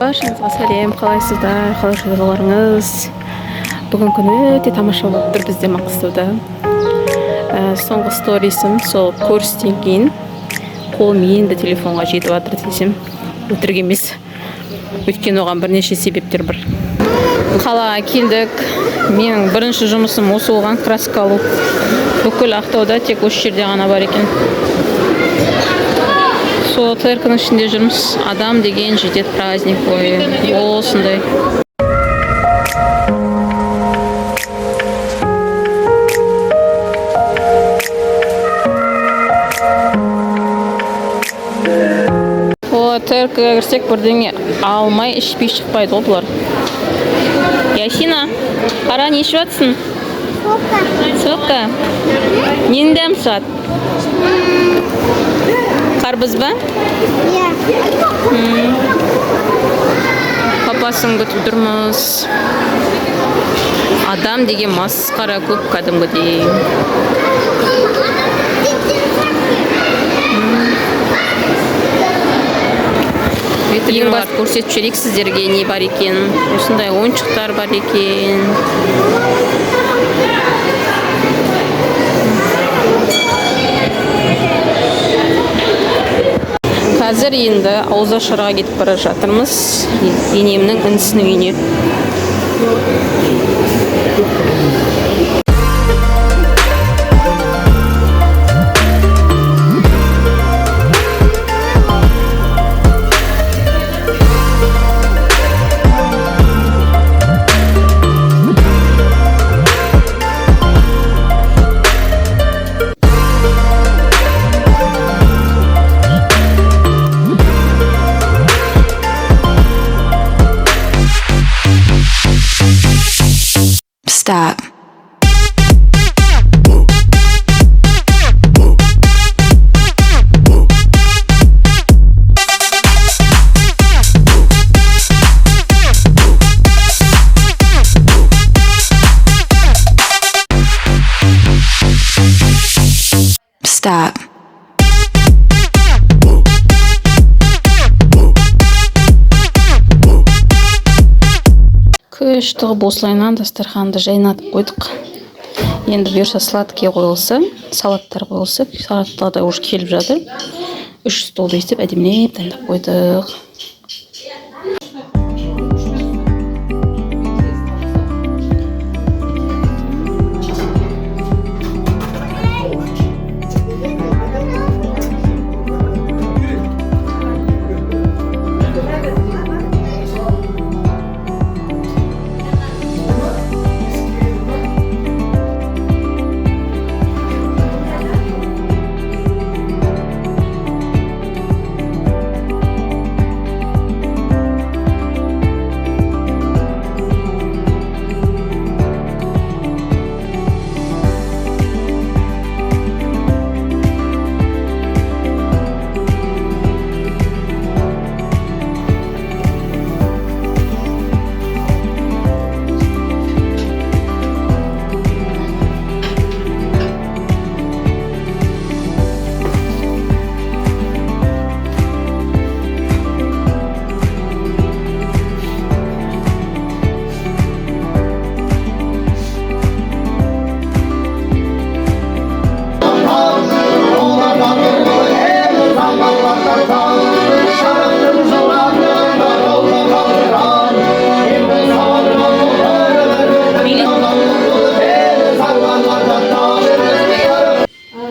Баршаңызға сәлем, қалайсыздар, қалай жолдарыңыз? Бүгін күні өте тамаша болып тұр бізде Маңғыстауда. Соңғы сторисім сол көрістен кейін қолым енді телефонға жетіп жатыр десем өтірік емес. Өйткені оған бірнеше себептер бар. Қалаға келдік. Менің бірінші жұмысым осы болған, краска алу. Бүкіл Ақтауда тек осы жерде ғана бар екен. Сол ТРК-ның ішінде жүрміз. Адам деген жетеді праздник бойы. Осындай. ТРК-ға кірсек бірдеңе алмай ішпей шықпайды ғой бұлар. Ясина, қара не ішіп жатсың? Сока. Ненің дәмі шығады? Қарбыз ба? Иә. Папасын күтіп тұрмыз. Адам деген масқара көп кәдімгідей. Ең басты көрсетіп жіберейік сіздерге не бар екен. Осындай ойыншықтар бар екен. Қазір енді Ауызашарға кетіп бара жатырмыз. Енемнің інісінің үйіне. Stop. Stop. Күш тығып осылайынан дастарханды жайнатып қойдық. Енді бұйырса сладкий қойылса, салаттар қойылса, салаттар да уже келіп жатыр. 3 стол дейсіп әдемілеп дайындап қойдық.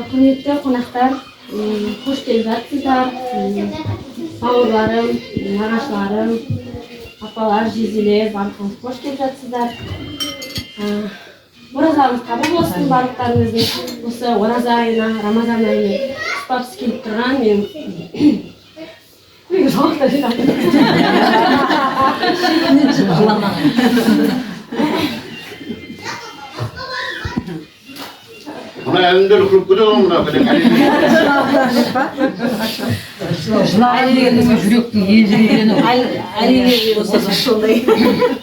Құрметті қонақтар, қош келіп жатсыздар. Бауырларым, нағашыларым, апалар, жезелер, барлығыңыз қош келіп жатсыздар. Оразамыз қабыл болсын барлықтарыңыздың. Осы ораза айына, Рамазан айына ұстапсыз келіп тұрған мен жалықта жинадым. Buna elinde lüklük güzel olmuna böyle.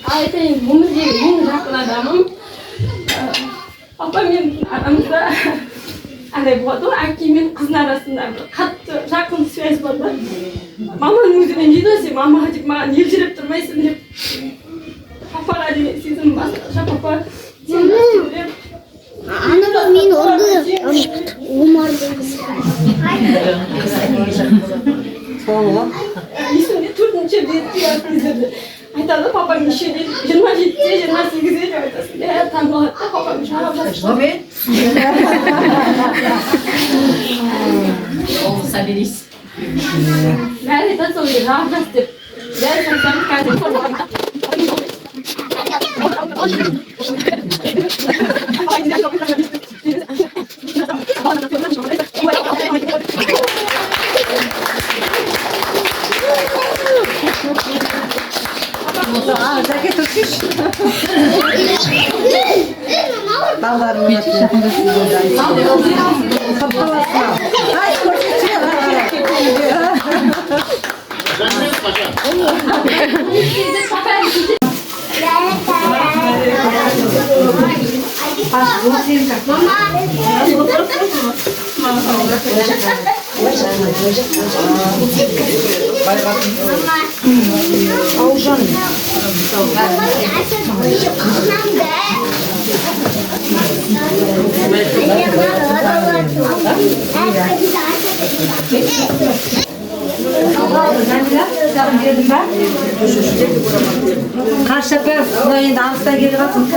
Айтайын, өмірдегі ең жақын адамым. Папа мен арамызда андай болады ғой, әке мен қыздың арасында қатты жақын связь болды. Mama'nın yüzünden gidiyorsun. Mama hacık bana yılcırıp durmayısın hep. Papa hadi sizin başka papa. Ana min oldu. Umardı. İsmini Türk'ün içeride diyor. Hatta papam işe değil. 27'ye 28'ye gördürsün. Her tanrıhatta papam şu an yapacağız. Tabii. Nerede de soruyor. Rahatlaştır. Dersen sen kendin sorma. Zeki Türküş. Dallarını yapıyor. Kapalasına. Ay koşuyor. Sen mi paşa? Kaç sefer burayı danstan geri bakın.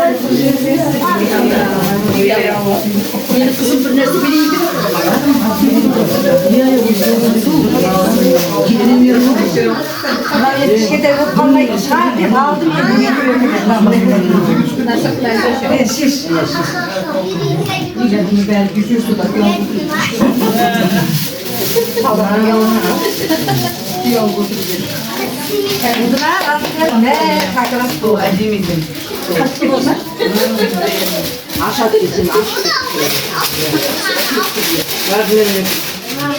Benim kızım bir neresi biriydi. Ben yetişkide yok kalmayı çıkardım. Aldım ya. Şiş. Ne kakras bu acemidim. Aşağı için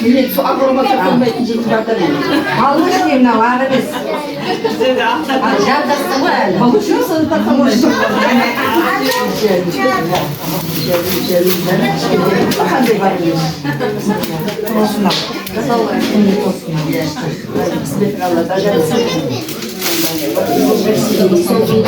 Millet su agroma takılma edecek bakalım. almışım ne var biz. Acaba da var. Alışıyorsanız da konuşun. Hadi bakayım. Olsunlar. Olsunlar.